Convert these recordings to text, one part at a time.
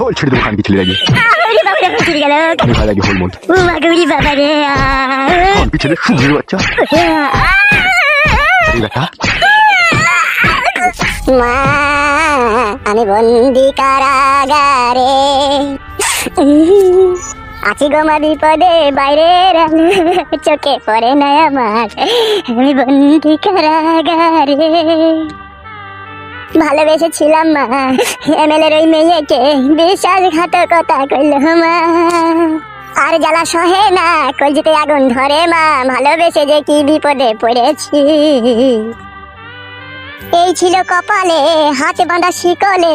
বল ছেড়ে দেবো কানকি ছেলে লাগে ভালো লাগে হল মন ছেলে সুন্দর বাচ্চা বেটা মা আমি বন্দি কারাগারে আছি গো মা বিপদে বাইরের চোখে পড়ে না আমার আমি বন্দি কারাগারে ভালোবেসেছিলাম মা এমএলএর ওই মেয়েকে বিশ্বাসঘাতকতা করল মা আর জ্বালা সহে না কলজিতে আগুন ধরে মা ভালোবেসে যে কি বিপদে পড়েছি এই ছিল কপালে হাতে বাঁধা শিকলে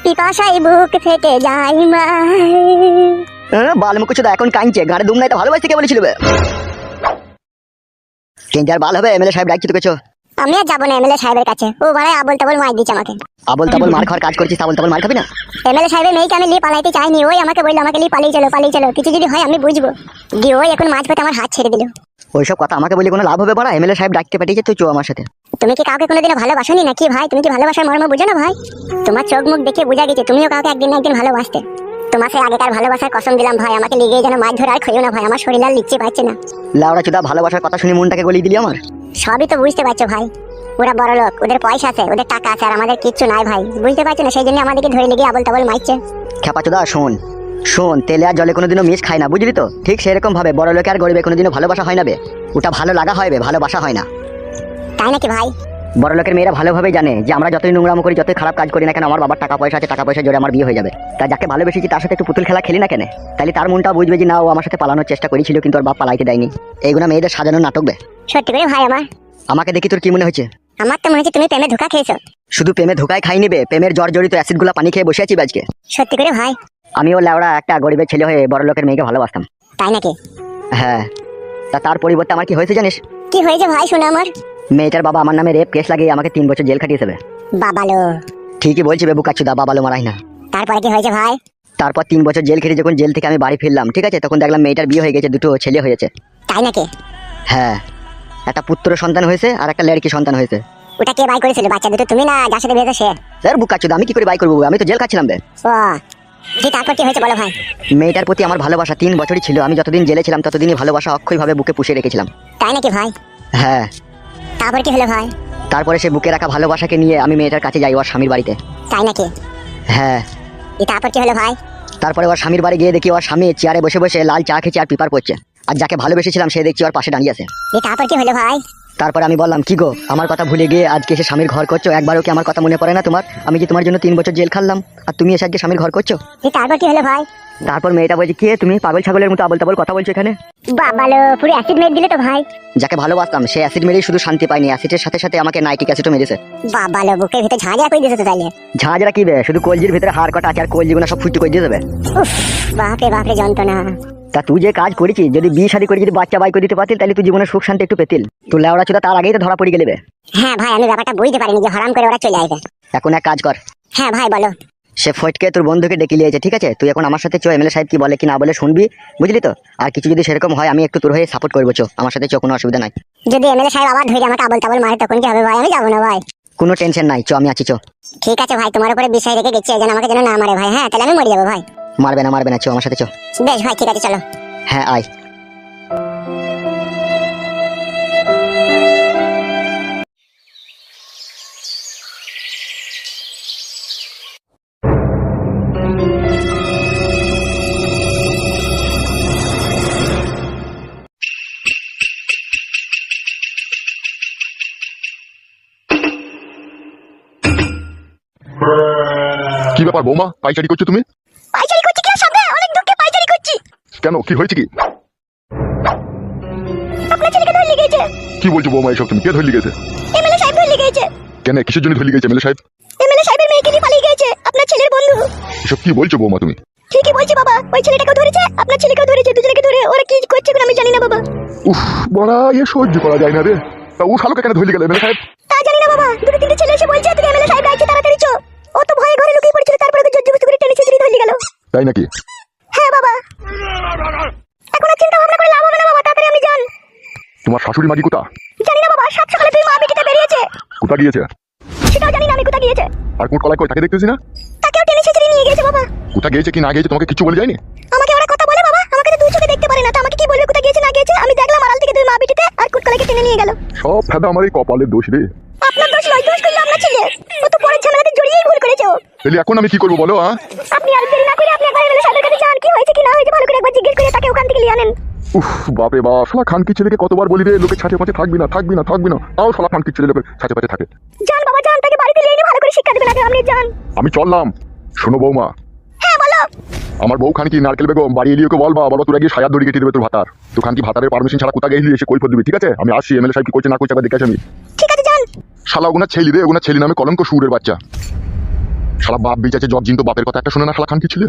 পিপাসায় বুক ফেটে যায় মা বালমুখ এখন কাঁদছে গাড়ি দুম নাই তো ভালোবাসতে কে বলেছিল কেঞ্জার বাল হবে এমএলএ সাহেব ডাকছি তোকে আমি আর যাবো না এমএলএ সাহেবের কাছে ও ভাড়ায় আবল তাবল মার দিচ্ছে আমাকে আবল তাবল মার খাওয়ার কাজ করছিস আবল তাবল মার খাবি না এমএলএ সাহেবের মেয়েকে আমি নিয়ে পালাইতে চাইনি ওই আমাকে বললো আমাকে নিয়ে পালিয়ে চলো কিছু যদি হয় আমি বুঝবো দিয়ে ওই এখন মাঝ পথে আমার হাত ছেড়ে দিল ওইসব কথা আমাকে বলি কোনো লাভ হবে বড়া এমএলএ সাহেব ডাকতে পাঠিয়েছে তুই চো আমার সাথে তুমি কি কাউকে কোনোদিনও ভালোবাসোনি নাকি ভাই তুমি কি ভালোবাসার মর্ম বুঝো না ভাই তোমার চোখ মুখ দেখে বোঝা গেছে তুমিও কাউকে একদিন না একদিন ভালোবাসতে তোমার সেই আগেকার ভালোবাসার কসম দিলাম ভাই আমাকে লিগেই যেন মাছ ধরে আর খেয়েও না ভাই আমার শরীর আর লিখতে পারছে না লাউড়া চুদা ভালোবাসার কথা শুনে মনটাকে গলিয়ে দিলি আমার সবই তো বুঝতে পারছো ভাই ওরা বড় লোক ওদের পয়সা আছে ওদের টাকা আছে আর আমাদের কিচ্ছু নাই ভাই বুঝতে পারছো না সেই জন্য আমাদেরকে ধরে লেগে আবল তাবল মারছে খেপা চুদা শোন তেলে আর জলে কোনোদিনও মিশ খায় না বুঝলি তো ঠিক সেরকম ভাবে বড় লোকে আর গরিবে কোনোদিনও ভালোবাসা হয় না বে ওটা ভালো লাগা হয় বে ভালোবাসা হয় না তাই নাকি ভাই বড় লোকের মেয়েরা ভালোভাবে জানে যে আমরা যতই নোংরাম করি যতই খারাপ কাজ করি না কেন আমার বাবার টাকা পয়সা আছে টাকা পয়সা জোরে আমার বিয়ে হয়ে যাবে তা যাকে ভালোবেসেছি তার সাথে একটু পুতুল খেলা খেলি না কেন তাহলে তার মনটা বুঝবে যে না ও আমার সাথে পালানোর চেষ্টা করেছিল কিন্তু ওর বাপ পালাইতে দেয়নি এইগুলো মেয়েদের সাজানোর নাটক বে সত্যি করে ভাই আমাকে দেখি তোর কি মনে হচ্ছে আমার তো মনে হচ্ছে তুমি প্রেমে ধোঁকা খেয়েছো শুধু প্রেমে ধোকায় খাই নিবে প্রেমের জ্বর জড়িত অ্যাসিড গুলা পানি খেয়ে বসে আছি আজকে সত্যি করে ভাই আমিও লেওড়া একটা গরিবের ছেলে হয়ে বড় লোকের মেয়েকে ভালোবাসতাম তাই নাকি হ্যাঁ তা তার পরিবর্তে আমার কি হয়েছে জানিস কি হয়েছে ভাই শোনা আমার মেয়েটার বাবা আমার নামে রেপ কেস লাগিয়ে আমাকে 3 বছর জেল খাটিয়েছে বাবালো ঠিকই বলছি বেবু কাচ্চুদা বাবালো মারাই না তারপরে কি হয়েছে ভাই তারপর 3 বছর জেল খেটে যখন জেল থেকে আমি বাড়ি ফিরলাম ঠিক আছে তখন দেখলাম মেয়েটার বিয়ে হয়ে গেছে দুটো ছেলে হয়েছে তাই নাকি হ্যাঁ একটা পুত্র সন্তান হয়েছে আর একটা লড়কি সন্তান হয়েছে ওটা কে বাই করেছিল বাচ্চা দুটো তুমি না যার সাথে বিয়ে সে স্যার বুকাচ্চুদা আমি কি করে বাই করবো আমি তো জেল খাচ্ছিলাম বে ও জি তারপর কি হয়েছে বলো ভাই মেয়েটার প্রতি আমার ভালোবাসা 3 বছরই ছিল আমি যতদিন জেলে ছিলাম ততদিনই ভালোবাসা অক্ষয়ভাবে বুকে পুষে রেখেছিলাম তাই নাকি ভাই হ্যাঁ তারপর কি হলো ভাই তারপরে সে বুকে রাখা ভালোবাসাকে নিয়ে আমি মেয়েটার কাছে যাই ওর স্বামীর বাড়িতে তাই নাকি হ্যাঁ তারপর কি হলো ভাই তারপরে ওর স্বামীর বাড়ি গিয়ে দেখি ওর স্বামী চেয়ারে বসে বসে লাল চা খেয়ে আর পেপার পড়ছে আর যাকে ভালোবেসেছিলাম সে দেখছি ওর পাশে দাঁড়িয়ে আছে তারপর কি হলো ভাই তারপরে আমি বললাম কি গো আমার কথা ভুলে গিয়ে আজকে এসে স্বামীর ঘর করছো একবারও কি আমার কথা মনে পড়ে না তোমার আমি যে তোমার জন্য 3 বছর জেল খাটলাম আর তুমি এসে আজকে স্বামীর ঘর করছো তারপর কি হলো ভাই তারপর মেয়েটা বলছে কি তুমি পাগল ছাগলের মতো আবল তাবল কথা বলছো এখানে বাবালো পুরো অ্যাসিড মেরে দিলে তো ভাই যাকে ভালোবাসতাম সে অ্যাসিড মেরেই শুধু শান্তি পায়নি অ্যাসিডের সাথে সাথে আমাকে নাইট্রিক অ্যাসিডও মেরেছে বাবালো বুকের ভিতরে ঝাঁঝা করে দিয়েছে তো তাইলে ঝাঁঝরা কি বে শুধু কলজির ভিতরে হাড় কাটা আছে আর কলজিগুলো সব ফুটি করে দিয়ে দেবে উফ বাপরে যন্ত্রণা তা তুই যে কাজ করেছিস যদি বিয়ে শাদী করে যদি বাচ্চা বাই করে দিতে পারতিল তাহলে তুই জীবনে সুখ শান্তি একটু পেতিল তুই লেওড়া চুদা তার আগেই তো ধরা পড়ে গেলে হ্যাঁ ভাই আমি ব্যাপারটা বুঝতে পারিনি যে হারাম করে ওরা চলে আসবে এখন এক কাজ কর হ্যাঁ ভাই বলো সে ফটকে তোর বন্ধুকে ডেকে নিয়েছে ঠিক আছে তুই এখন আমার সাথে চো এমএলএ সাহেব কি বলে কি না বলে শুনবি বুঝলি তো আর কিছু যদি সেরকম হয় আমি একটু তোর হয়ে সাপোর্ট করবো চো আমার সাথে চো কোনো অসুবিধা নাই যদি এমএলএ সাহেব আবার ধরে আমাকে আবল তাবল মারে তখন কি হবে ভাই আমি যাবো না ভাই কোনো টেনশন নাই চো আমি আছি চো ঠিক আছে ভাই তোমার উপরে বিষয় রেখে গেছি যেন আমাকে যেন না মারে ভাই হ্যাঁ তাহলে আমি মরে যাবো ভাই মারবে না চো আমার সাথে চো বেশ ভাই ঠিক আছে চলো হ্যাঁ আয় কি ব্যাপার বৌমা পাইচারি করছো তুমি পাইচারি করছি কি সঙ্গে অনেক দুঃখে পাইচারি করছি কেন কি হয়েছে কি আপনার ছেলেকে ধরে লিগেছে কি বলছো বৌমা এসব তুমি কে ধরে লিগেছে এমএলএ সাহেব ধরে লিগেছে কেন কিসের জন্য ধরে লিগেছে এমএলএ সাহেব এমএলএ সাহেবের মেয়েকে নিয়ে পালিয়ে গেছে আপনার ছেলের বন্ধু এসব কি বলছো বৌমা তুমি ঠিকই বলছি বাবা ওই ছেলেটাকে ধরেছে আপনার ছেলেকেও ধরেছে দুজনকে ধরে ওরা কি করছে আমি জানি না বাবা উফ বড়া এ সহ্য করা যায় না রে তা ও শালোকে কেন ধরে গেল এমএলএ সাহেব তা জানি না বাবা দুটো তিনটে ছেলে এসে বলছে তুমি এমএলএ সাহেব ডাকছে তাড়াতাড়ি চো ও তো ভয়ে ঘরে লুকিয়ে পড়েছিল তারপরে ওকে জোর জবরদস্তি করে টেনে ছিঁড়ে ধরে গেল তাই নাকি হ্যাঁ বাবা এখন আর চিন্তা ভাবনা করে লাভ হবে না বাবা তাড়াতাড়ি আমি যান তোমার শাশুড়ি মাগি কোথা জানি না বাবা সাত সকালে তুই মা বিকেতে বেরিয়েছে কোথা গিয়েছে সেটাও জানি না আমি কোথা গিয়েছে আর কোট কলাই কই তাকে দেখতেছি না তাকেও টেনে ছিঁড়ে নিয়ে নিয়ে গেছে বাবা। কোথা গিয়েছে কি না গিয়েছে তোমাকে কিছু বলে যায়নি? আমাকে ওরা কথা বলে বাবা, আমাকে তো দুই চোখে দেখতে পারে না, তো আমাকে কি বলবে কোথায় গিয়েছে না গিয়েছে? আমি দেখলাম আড়াল থেকে দুই মা বিটিতে আর কুটকলাকে টেনে নিয়ে গেল। সব ফেদা আমার এই কপালের দোষ রে। আপনার দোষ নয়, দোষ করলো আপনার ছেলে। ও তো পরের ঝামেলাতে জড়িয়েই ভুল করেছে ও। তাহলে এখন আমি কি করবো বলো? আপনি আর দেরি না করে আপনি একবার এমএলএ সাহেবের কাছে যান, কি হয়েছে কি না হয়েছে ভালো করে একবার জিজ্ঞেস করে তাকে ওখান থেকে নিয়ে আনেন। উফ বাপে বাপ, শালা খানকি ছেলেকে কতবার বলি রে লোকে ছাঁচে পাঁচে থাকবি না থাকবি না থাকবি না, তাও শালা খানকি ছেলে লোকের ছাঁচে পাঁচে থাকে। যান বাবা যান, তাকে বাড়িতে নিয়ে এনে ভালো করে শিক্ষা দেবেন আগে, আপনি যান। আমি চললাম। শোনো বৌমা, হ্যাঁ বলো। আমার বউ খানকি নারকেল বেগম বাড়ি এলিয়ে ওকে বলবা বাবা তোরা গিয়ে সায়ার দড়ি কেটে দেবে তোর ভাতার। তো খানকি ভাতারের পারমিশন ছাড়া কোথা গেলি এসে কৈফত দিবি, ঠিক আছে? আমি আসছি, এমএলএ সাহেব কি করছে না করছে আবার দেখে আসি আমি। ঠিক আছে যান। শালা ওগুনা ছেলি রে, ওগুনা ছেলি নামে কলঙ্ক সুরের বাচ্চা। শালা বাপ বেঁচে জব জিন তো বাপের কথা একটা শুনে না শালা খানকি ছেলে।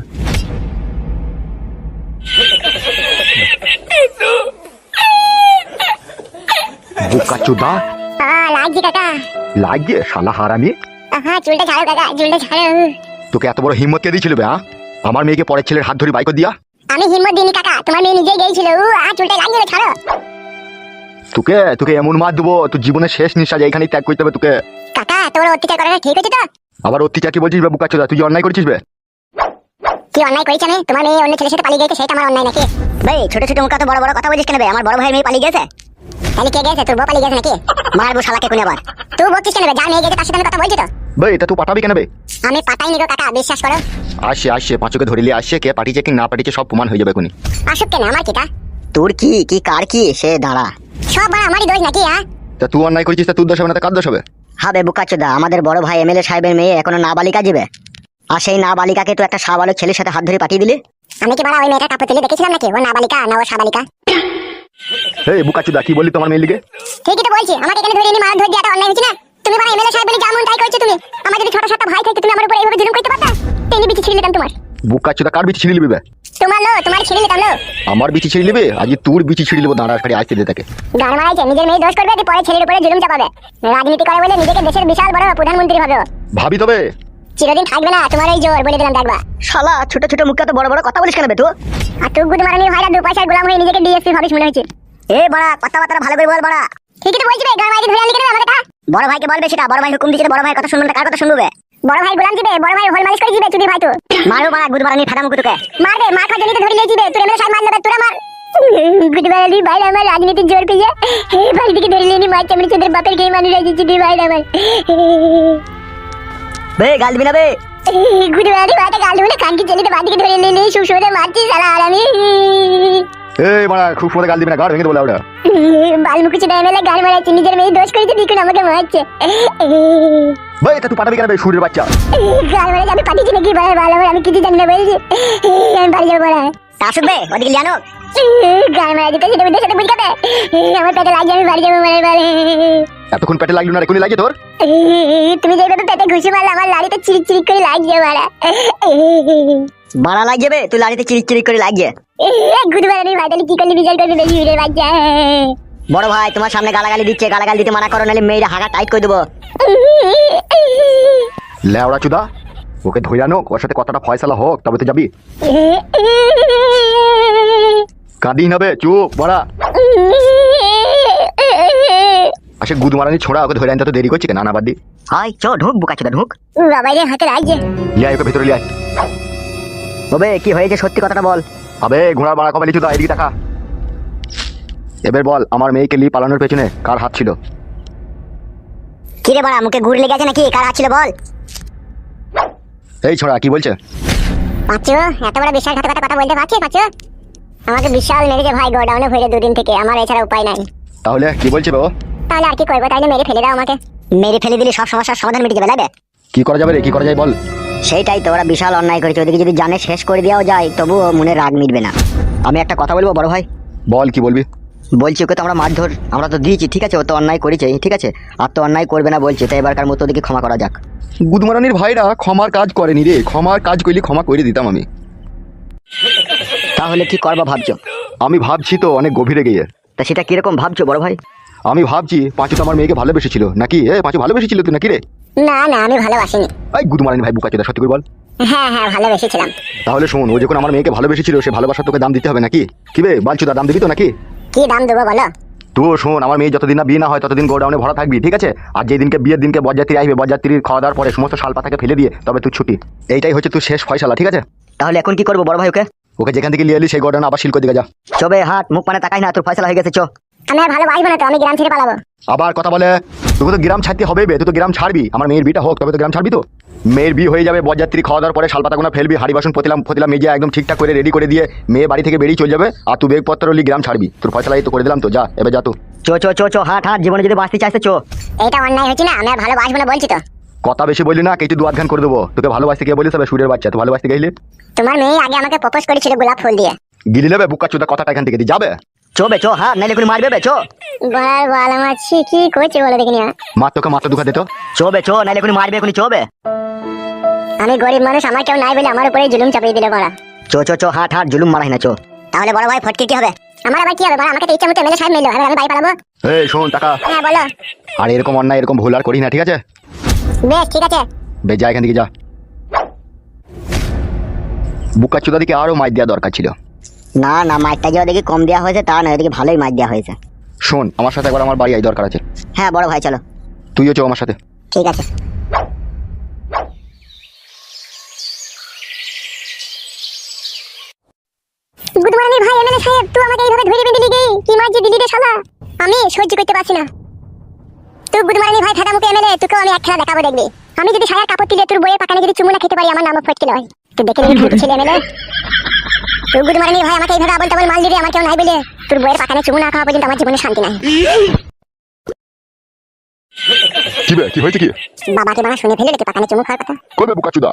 বোকা চোদা লাগছে কাকা। লাগিয়ে শালা হারামি। হ্যাঁ চুলটা ছাড়ো কাকা, চুলটা ছাড়ো। তোকে এত বড় হিম্মত কে দিয়েছিল বে? আমার মেয়েকে পরের ছেলের হাত ধরে বাইক দিয়া। আমি হিম্মত দিইনি কাকা, তোমার মেয়ে নিজেই গিয়েছিল। চুলটা লাগিয়ে ছাড়ো। তোকে তোকে এমন মার দেবো তোর জীবনের শেষ নিঃশ্বাস এইখানেই ত্যাগ করতে হবে তোকে। কাকা তোমার অত্যাচার করাটা ঠিক হচ্ছে তো? আবার অত্যাচার কি বলছিস বে বোকা চোদা? তুই যে অন্যায় করেছিস বে। কি অন্যায় করেছি আমি? তোমার মেয়ে অন্য ছেলের সাথে পালিয়ে গেছে, সেটা আমার অন্যায় নাকি? ভাই ছোট ছোট মুখে তো বড় বড় কথা বলিস কেন বে? আমার বড় ভাইয়ের মেয়ে পালিয়ে গেছে। তাহলে কে গেছে? তোর বউ পালিয়ে গেছে নাকি? মারবো শালাকে কোনে আবার। তুই বলছিস কেন বে? যার মেয়ে গেছে তার সাথে আমি কথা বলছি তো। বে এটা তুই পাঠাবি কেন বে? আমি পাতাইনি গো কাকা, বিশ্বাস করো। আসছে আসছে পাঁচকে ধরিলে আসছে, কে পাঠিয়েছে কি না পাঠিয়েছে সব প্রমাণ হয়ে যাবে এখনই। আসুক কেন, আমার কিটা? তোর কি কি কার কি সে দাঁড়া। সব বড় আমারই দোষ নাকি? তা তুই অন্যায় করেছিস তা তোর দোষ হবে না, তা কার দোষ হবে? হবে বুকাচোদা, আমাদের বড় ভাই এমএলএ সাহেবের মেয়ে এখনো নাবালিকা যাবে, আর সেই নাবালিকাকে তো একটা সাবালক ছেলের সাথে হাত ধরে পাঠিয়ে দিলি। আমি কি বড় ওই মেয়েটা কাপড় তুলে দেখেছিলাম নাকি? ও নাবালিকা না ও সাবালিকা? এই বোকা চোদা কি বললি তোমার মেয়ের লিগে? ঠিকই তো বলছি, আমাকে এখানে ধরে এনে মার ধরে দেওয়াটা অন্যায় হচ্ছে না? তুমি বড় এমএলএ সাহেব বলে যেমন তাই করছো তুমি। আমার যদি ছোট ছোট ভাই থাকতো তুমি আমার উপর এইভাবে জুলুম করতে পারতা? টেনে বিচি ছিঁড়ে নিতাম তোমার। বোকা চোদা কার বিচি ছিঁড়ে নিবি বে? তোমার ছিঁড়ে নিতাম লো। আমার বিচি ছিঁড়ে নিবি? আজ তোর বিচি ছিঁড়ে নিবো, দাঁড়া খালি আসতে দে তাকে। গান মারাইছে, নিজের মেয়ে দোষ করবে দি পরে ছেলের উপরে জুলুম চাপাবে। রাজনীতি করে বলে নিজেকে দেশের বিশাল বড় প্রধানমন্ত্রী ভাবে। ভাবি তবে চিরদিন থাকবে না তোমার এই জোর, বলে দিলাম দেখবা। শালা ছোট ছোট মুখে তো বড় বড় কথা বলিস কেন বে তুই? আর তুই গুদ মারানি ভাইরা দু পয়সার গোলাম হয়ে নিজেকে ডিএসপি ভাবিস মনে হচ্ছে। এ বড়া কথাবার্তা ভালো করে বল বড়া। ঠিকই তো বলছি বে, গান মারাইতে ধরে আনলি কেন আমাকে? বড় ভাইকে বলবে সেটা, বড় ভাই হুকুম দিচ্ছে, বড় ভাই কথা শুনবে না কার কথা শুনবে? বড় ভাই গোলাম দিবে, বড় ভাই হোল মালিশ করে দিবে চুদি ভাই তো। মারো মারা গুদ মারানি ফাটা মুখ তোকে। মারবে, মা খাজনি তো ধরে লিয়েছিবে, তুই এমএলএ সাহেব মার নেবে তোরা মার। গুড মারানি ভাই আমার রাজনীতির জোর পেয়ে এই বাড়ি থেকে ধরে লিয়ে মার চামড়ি চোদের বাপের গেই মানুষ রাজি চুদি ভাই আমার। বে গাল দিবি না বে? গুড মারানি ভাইটা গাল ধরে কানকি চলিতে বাড়িতে ধরে লিয়ে সুসুরে মারছি সারা। আর আমি এই মারা খুব সময় গাল দিবি না, গাড় ভেঙে দেবো ওটা। বালমুখী চোদা এমএলএ গান মারাচ্ছে, নিজের মেয়ে দোষ করেছে দেখুন আমাকে মারছে। ভাই এটা তুই পাঠাবি কেন বে সুরের বাচ্চা? গান মারাচ্ছে আমি পাঠিয়েছি নাকি? ভালো আমি কিছু জানি না বলছি। আমি বাড়ি যাবো বলা আসুক বে ওদিকে জানো। গান মারাচ্ছে সেটা ওদের সাথে বুঝাবে। আমার পেটে লাগছে, আমি বাড়ি যাবো মানে বলে। এতক্ষণ পেটে লাগলো না রে, কোনি লাগে তোর? তুমি যেভাবে পেটে ঘুষি মারলে আমার লাড়িতে চিরিক চিরিক করে লাগছে মারা। বাড়া লাগছে বে, তুই লাড়িতে চিরিক চিরিক করে লাগছে। গুড মারানি ভাই তাহলে কি করলে বিচার করবে বেশি উড়ে বাচ্চা? বড় ভাই তোমার সামনে গালাগালি দিচ্ছে, গালাগালি দিতে মানা করো, নাহলে মেয়েরা হাগা টাইট করে দেবো। লেওড়া চুদা ওকে ধরে আনো, ওর সাথে কথাটা ফয়সালা হোক তবে তো যাবি। কাঁদিস না বে, চুপ বড়া। আসে গুদ মারানি ছোড়া, ওকে ধরে আনতে তো দেরি করছি কেন? না বাদ দি। হাই চ ঢুক বুকাচোদা ঢুক। বাবা রে হাতে লাগছে। লিয়ে আয় ওকে ভেতরে লিয়ে আয়। তবে কি হয়েছে সত্যি কথাটা বল। আবে ঘোড়ার বাড়া কবে লিচুদা এদিকে টাকা। এবার বল আমার মেয়েকে লিয়ে পালানোর পেছনে কার হাত ছিল? কিরে বড়া মুখে ঘুর লেগেছে নাকি? কার আছে বল। এই ছোড়া কি বলছে? পাচ্ছো এত বড় বিশাল কথা বলতে পারছিস? পাচ্ছো আমাকে বিশাল মেরেছে ভাই, গোডাউনে ভরে দুদিন থেকে, আমার এছাড়া উপায় নাই। তাহলে কি বলছে বে ও? তাহলে আর কি করবো? তাইলে মেরে ফেলে দাও আমাকে। মেরে ফেলে দিলে সব সমস্যার সমাধান মিটে যাবে লাগে। কি করা যাবে রে, কি করা যায় বল? সেইটাই তো, ওরা বিশাল অন্যায় করেছে, ওদিকে যদি জানে শেষ করে দেওয়াও যায় তবুও মনে রাগ মিটবে না। আমি একটা কথা বলবো বড় ভাই। বল কি বলবি? বলছি ওকে তো আমরা মারধর আমরা তো দিয়েছি, ঠিক আছে, ও তো অন্যায় করেছে, ঠিক আছে, আর তো অন্যায় করবে না বলছে, তাই এবারকার মতো ওদিকে ক্ষমা করা যাক। গুদমারানির ভাইরা ক্ষমার কাজ করেনি রে, ক্ষমার কাজ করলে ক্ষমা করে দিতাম আমি। তাহলে কি করবা ভাবছো? আমি ভাবছি তো অনেক গভীরে গিয়ে। তা সেটা কিরকম ভাবছো বড় ভাই? আমি ভাবছি পাঁচু তো আমার মেয়েকে ভালোবেসেছিল নাকি? পাঁচু ভালোবেসেছিল তুই নাকি রে? না না আমি ভালোবাসিনি। এই গুদমারানি ভাই বুকা চোদা সত্যি করে বল। হ্যাঁ ভালোবেসেছিলাম। তাহলে শোন, ও যখন আমার মেয়েকে ভালোবেসেছিল সে ভালোবাসা তোকে দাম দিতে হবে নাকি? কি বে বালচুদা, দাম দিবি তো নাকি? কি দাম দেবো বলো? তুই শোন, আমার মেয়ে যতদিন না বিয়ে না হয় ততদিন গোডাউনে ভরা থাকবি, ঠিক আছে? আর যেই দিনকে বিয়ের দিনকে বরযাত্রী আসবে, বরযাত্রীর খাওয়া দাওয়ার পরে সমস্ত শালপাতাকে ফেলে দিয়ে তবে তুই ছুটি। এইটাই হচ্ছে তুই শেষ ফয়সালা, ঠিক আছে? তাহলে এখন কি করবো বড় ভাই? ওকে ওকে যেখান থেকে নিয়ে এলি সেই গোডাউনে আবার শিল্প দিকে যা। চবে হাট মুখ মানে তাকাই না, তোর ফয়সালা হয়ে গেছে। চো আমি আর ভালো বাসবো না তো, আমি গ্রাম ছেড়ে পালাবো। আবার কথা বলে, তোকে তো গ্রাম ছাড়তে হবে বে, তুই তো গ্রাম ছাড়বি। আমার মেয়ের বিয়েটা হোক তবে তো গ্রাম ছাড়বি। তো মেয়ের বিয়ে হয়ে যাবে, বরযাত্রী খাওয়া দাওয়ার পরে শালপাতাগুলো ফেলবি, হাড়ি বাসন পতিলাম মেজে একদম ঠিকঠাক করে রেডি করে দিয়ে মেয়ে বাড়ি থেকে বেরিয়ে চলে যাবে। আর তুই বেগপত্র হলি গ্রাম ছাড়বি। তোর ফয়সালা এই তো করে দিলাম, তো যা এবার যা। তো চো চো চো চো হাট হাট, জীবনে যদি বাঁচতে চাইছে চো। এইটা অন্যায় হচ্ছে না? আমি আর ভালো বাসবো না বলছি তো। কথা বেশি বললি না, কেটে দু আধখান করে দেবো। তোকে ভালোবাসতে গিয়ে বলিস তবে সুরের বাচ্চা, তুই ভালোবাসতে গেলি? তোমার মেয়ে আগে আমাকে প্রপোজ করেছিল গোলাপ ফুল দিয়ে। গিলি নেবে বুকা চোদা, কথাটা এখান থেকে দিয়ে যাবে। চো বে চো হাট, নাইলে করে মারবে বে। চো বল বল, আমার কি করছে বলে দেখিনি। মার তোকে মাথা দুখা দিত। চো বে চো, নাইলে করে মারবে এখনই। চো বে, আমি গরিব মানুষ, আমার কেউ নাই বলে আমার উপরে জুলুম চাপিয়ে দিল বড়া। চো চো চো হাট হাট, জুলুম মারাই না। চো তাহলে বড় ভাই ফটকে কি হবে? আমার আবার কি হবে বড়? আমাকে তো ইচ্ছা মতো এমএলএ সাহেব মিললো, আমি বাড়ি পালাবো? এই শোন টাকা, হ্যাঁ বলো। আর এরকম অন্যায় এরকম ভুল আর করিস না, ঠিক আছে? বেশ ঠিক আছে। বে যা এখান থেকে যা। বুকা চোদা দিকে আরো মাইর দেওয়া দরকার ছিল। না না, মাইরটা যে ওদিকে কম দেওয়া হয়েছে তা না, ওদিকে ভালোই মাইর দেওয়া হয়েছে। শোন, আমার সাথে একবার আমার বাড়ি আই, দরকার আছে। হ্যাঁ বড় ভাই চলো। তুইও চো আমার সাথে। ঠিক আছে। গুড মর্নিং ভাই এমএলএ সাহেব, তুই আমাকে এইভাবে ধরে বেঁধে দিলি কি মারজি দিলি রে শালা? আমি সহ্য করতে পারছি না। তুই গুড মর্নিং ভাই ফাটা মুখে এমএলএ, তোকেও আমি এক খেলা দেখাবো দেখবি। আমি যদি সায়ার কাপড় তুলে তোর বইয়ের পাকানে যদি চুমু না খেতে পারি, আমার নামও ফটকে নয়। তুই দেখে নিবি কি ছিল এমএলএ। তুই গুড মর্নিং ভাই আমাকে এইভাবে আবল তাবল মাল দিবি, আমার কেউ নাই বলে তোর বইয়ের পাকানে চুমু না খাওয়া পর্যন্ত আমার জীবনে শান্তি নাই। কি বে, কি হয়েছে কি? বাবাকে বাবা শুনে ফেলে রেখে পাকানে চুমু খাওয়ার কথা। করবে বুকা চোদা?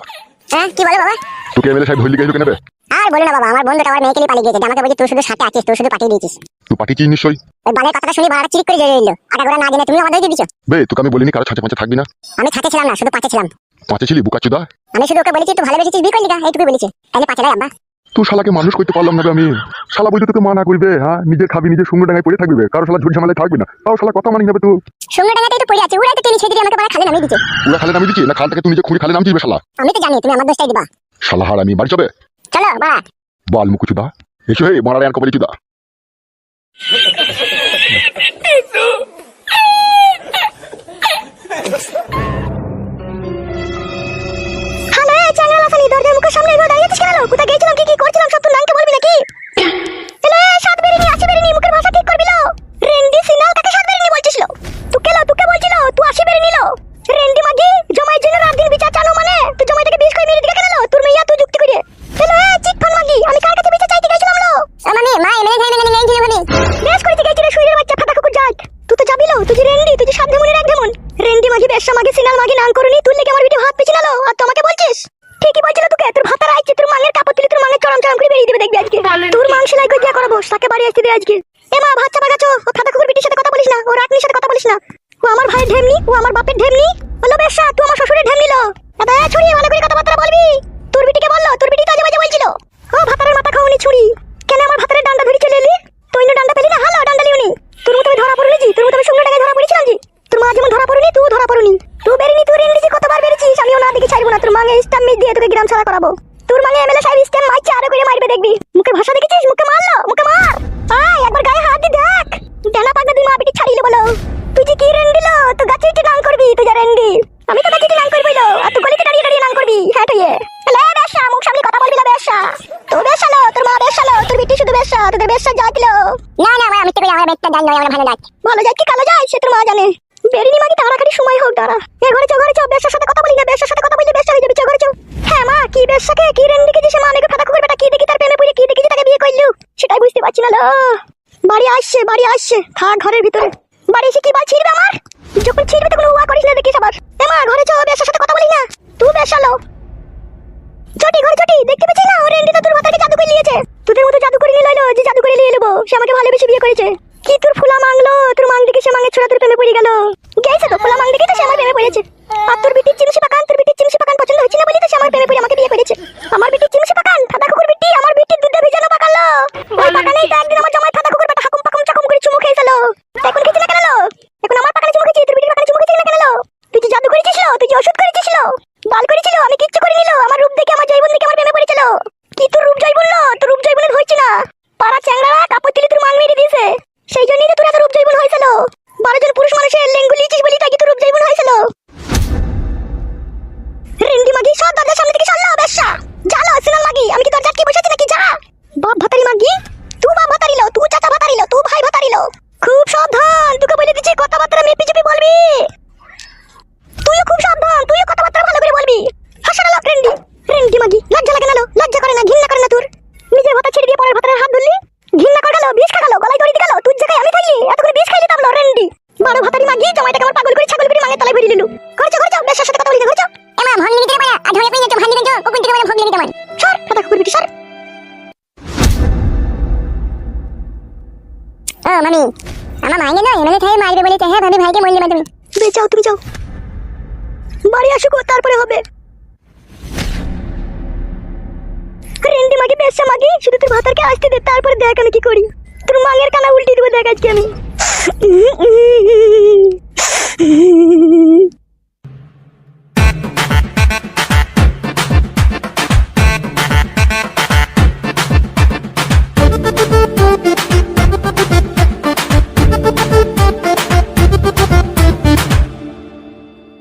হ্যাঁ কি বলো বাবা? তোকে এমএলএ সাহেব ধরলি গেছিল কেন বে? আর বলো না বাবা, আমার বন্ধুটা আমার মেয়েকে নিয়ে পালিয়ে গেছে। আমাকে বলছে তুই শুধু সাথে আছিস, তুই শুধু পাঠিয়ে দিয়েছিস। তুই পাঠিয়েছিস নিশ্চয়ই। ওই বালের কথাটা শুনে ভাড়া চিরিক করে জেগে এলো। আটা গোড়া না জেনে তুমি আমাদের দিয়ে দিছো। বে তোকে আমি বলিনি কারো ছাঁচে পাঁচে থাকবি না? আমি ছাতে ছিলাম না, শুধু পাঁচে ছিলাম। পাঁচে ছিলি বুকা চোদা? আমি শুধু ওকে বলেছি তুই ভালোবেসেছিস বিয়ে করলি না, এইটুকুই বলেছি। তাহলে পাঁচে লাই আব্বা। তুই শালাকে মানুষ করতে পারলাম না বে আমি। শালা বলতে তোকে মানা করবে, হ্যাঁ নিজের খাবি, নিজের সঙ্গে ডাঙায় পড়ে থাকবি বে, কারো শালা ঝুট ঝামেলায় থাকবি না। তাও শালা কথা মানি যাবে তুই। সঙ্গে ডাঙাতেই তো পড়ে আছে, ওরাই তো টেনে ছেড়ে দিয়ে আমাকে বাড়া খালে নামিয়ে দিচ্ছে। পুরা খালে নামিয়ে দিচ্ছি না, খাল থেকে তুই নিজে খুঁড়ি খালে নামছিস বে শালা? আমি তো জানি তুমি আমার দোষটাই দিবা। শালা হার আমি বাড়ি যাবে। চলো বাড়া। বল মুকু চুদা, এসো হে মারার আর কবলি চুদা। হ্যালো চ্যানেল আসানি, দরজার মুখের সামনে এভাবে দাঁড়িয়ে আছিস কেন? কোথায় গিয়েছিলাম, কি করছিলাম সব তুই নামকে বলবি নাকি? হ্যালো সাত বেরিনি, আসি বেরিনি, মুখের ভাষা ঠিক করবি লো। রেন্ডি সিনাল তাকে সাত বেরিনি বলছিস লো? তুকে বলছিল তুই আসি বেরিনি লো। রেন্ডি মাগি জমাইয়ের জন্য রাত দিন বিচার চালো মানে তুই জমাইটাকে বিষ করে মেরে দিকে কেন লো? তোর মেয়া তুই যুক্তি করে। হ্যালো চিট ফান মাগি, আমি কার কাছে বিচার চাইতে গেছিলাম লো? মানে মা এমএলএ সাহেব এখানে গেছিল মানে বেশ করেছি গেছিল শুইরের বাচ্চা ফাটা কুকুর জাত। তুই তো যাবি লো, তুই যে রেন্ডি, তুই যে সাত ধেমনের এক ধেমন। রেন্ডি মাগি বেশা মাগি সিনাল মাগি নাং করুনি, তুই লেগে আমার ভিডিও হাত পিছিয়ে নালো আর তুই আমাকে বলছিস? ঠিকই বলছিল তোকে, তোর ভাতার আইছে, তোর মাংয়ের কাপড় তুলে তোর মাংয়ের চরম চরম করে বেরিয়ে দিবে দেখবি আজকে। তোর মাং সেলাই করে দিয়া করাবো, তাকে বাড়ি আসতে দে আজকে। এ মা ভাত চাপা গেছো, ও ফাটা কুকুর বিটির সাথে কথা বলিস না, ও রাকনির সাথে কথা বলিস না। ও আমার ভাইয়ের ঢেমনি, ও আমার বাপের ঢেমনি। বলো বেশা তুই আমার শ্বশুরের ঢেমনি লো। এবে ছুরি ভালো করে কথাবার্তা বলবি। তোর বিটিকে বললো, তোর বিটি কাজে বাজে বলছিল। ও ভাতারের মাথা খাওনি ছুরি, কেন আমার ভাতারের ডান্ডা ধরে চলে এলি? তুই না ডান্ডা পেলি না, হালো ডান্ডা লিওনি। তোর মতো আমি ধরা পড়লি জি, তোর মতো আমি সঙ্গে টাকায় ধরা পড়েছিলাম জি। তোর মা যেমন ধরা পড়ুনি তুই ধরা পড়ুনি। তুই বেরিনি, তুই রেন্ডিজি কতবার বেরিয়েছিস, আমিও না দিকে ছাড়বো না। তোর মাঙে স্ট্যাম্প মিট দিয়ে তোকে গ্রাম ছাড়া করাবো। তোর মাঙে এমএলএ সাহেব স্ট্যাম্প মারছে, আরো করে মারবে দেখবি। মুখে ভাষা দেখেছিস, মুখে মারলো, মুখে মার। আয় একবার গায়ে হাত দিয়ে দেখ, ডানা পাগনা দিয়ে মা বিটি ছাড়িয়ে বলো। তুই যে কি রেন্ডি লো, তুই গাছে ইটে নাং করবি, তুই যা রেন্ডি। আমি তো গাছে ইটে নাং করবি লো, আর তুই গলিতে দাঁড়িয়ে দাঁড়িয়ে নাং করবি। হ্যাঁ তুই লে বেশা, মুখ সামনে কথা বলবি না বেশা। তুই বেশা লো, তোর মা বেশা লো, তোর বিটি শুধু বেশা, তোদের বেশা জাত লো। না না আমি তো কই আমার বেশটা জান নয়, আমার ভালো লাগে। ভালো যায় কি কালো যায় সে তোর মা জানে। বেরিনি মাগি তাড়াতাড়ি সময় হোক দাঁড়া। এ ঘরে চো বেশার সাথে কথা বলি না, বেশার সাথে কথা বললে বেশা হয়ে যাবে। চো ঘরে চো। হ্যাঁ মা কি বেশাকে কি রেন্ডিকে যে সে মানেকে ফাটা কুকুর বেটা কি দেখি তার প্রেমে পড়ে কি দেখি যে তাকে বিয়ে করলু, সেটাই বুঝতে পারছি না লো। বাড়ি আসছে থাক ঘরের ভিতরে। বাড়ি এসে কি বাল ছিড়বে আমার? যখন ছিড়বে তখন উয়া করিস না দেখিস আবার। এ মা ঘরে চো, বেশার সাথে কথা বলি না। তুই বেশা লো চটি ঘরে চটি, দেখতে পেছিস না ও রেন্ডি তো তোর মাথাকে জাদু করে নিয়েছে। তোদের মতো জাদু করে নিয়ে লইলো যে জাদু করে নিয়ে নেবো, সে আমাকে ভালোবেসে বিয়ে করেছে। কি তোর ফুলা মাংলো, তোর মাং দেখে সে মাঙের ছোড়া তোর প্রেমে পড়ে গেল। গেছে তো ফুলা মাং দেখে তো সে আমার প্রেমে পড়েছে। আর তোর বিটির চিমসি পাকান, তোর বিটির চিমসি পাকান পছন্দ হচ্ছে না বলি তো সে আমার প্রেমে পড়ে আমাকে বিয়ে করেছে। আমার বিটির চিমসি পাকান ফাটা কুকুর বিটি, আমার বিটির দুধে ভিজানো পাকালো। ওই পাকানেই তো একদিন আমার জামাই ফাটা কুকুর বেটা হাকুম পাকুম চাকুম করে চুমু খেয়ে ফেলো। এখন খেয়েছি না কেন লো? এখন আমার পাকানে চুমু খেয়েছি, তোর বিটির পাকানে চুমু খেয়েছি না কেন লো? তুই যে জাদু করেছিস লো, তুই যে ওষুধ করেছিস লো, বাল করেছিল, আমি কিচ্ছু করে নিল। আমার রূপ দেখে আমার জৈবন দেখে আমার প্রেমে পড়েছিল। কি তোর রূপ জৈবন লো? তোর রূপ জৈবনে ধরছি না, পাড়া চ্যাংড়া কাপড় তুলে তোর মাং মেরে দিয়েছে। সেই জন্যই তো তোর এত রূপ জৈবন হয়েছিল। 12 জন পুরুষ মানুষের লেঙ্গু লিচিস বলি তাই তো রূপ জৈবন হয়েছিল। রেন্ডি মাগি সব দরজার সামনে থেকে সরলো বেশ্যা। জানো সিনাল মাগি আমি কি দরজা কি বসেছি নাকি যা। বাপ ভাতারি মাগি তুই বাপ ভাতারিলো, তুই চাচা ভাতারিলো, তুই ভাই ভাতারিলো। খুব সাবধান, তোকে বলে দিচ্ছি কথাবার্তা মেপি চুপি বলবি। তুইও খুব সাবধান, তুইও কথাবার্তা ভালো করে বলবি। হাসানো লোক রেন্ডি। রেন্ডি মাগি লজ্জা লাগে না লো? লজ্জা করে না, ঘৃণা করে না তোর? নিজের ভাতা ছেড়ে দিয়ে পরের ভাতারের হাত ধরলি, ঘৃণা করে গেল, বিষ খাগালো, গলায় দড়ি দিয়ে গেল। তুই জায়গায় আমি থাকলি এত করে বিষ খাইলি তাবলো রেন্ডি। 12 ভাতারি মাগি জামাইটাকে আমার পাগল করে ছাগল করে মাঙে তলায় ভরে দিলু। ঘরে যাও বেশার সাথে কথা বলি, ঘরে যাও। এমা ভাঙলি নিতে পারা আর ধরে পেয়ে তো ভাঙলি দেন ও কোন থেকে বলে ভাঙলি নিতে মান। সর কথা করবি সর। ও মামি আমার মাইনে না এমএলএ থেকে মারবে বলে হ্যাঁ ভাবি ভাইকে বললি তুমি। বেচাও তুমি যাও, বাড়ি আসুক তারপরে হবে। রেন্ডি মাগি বেশা মাগি শুধু তোর ভাতারকে আসতে দে, তারপরে দেখ আমি কি করি। তোর মাঙের কানা উল্টি দেবো দেখ আজকে আমি।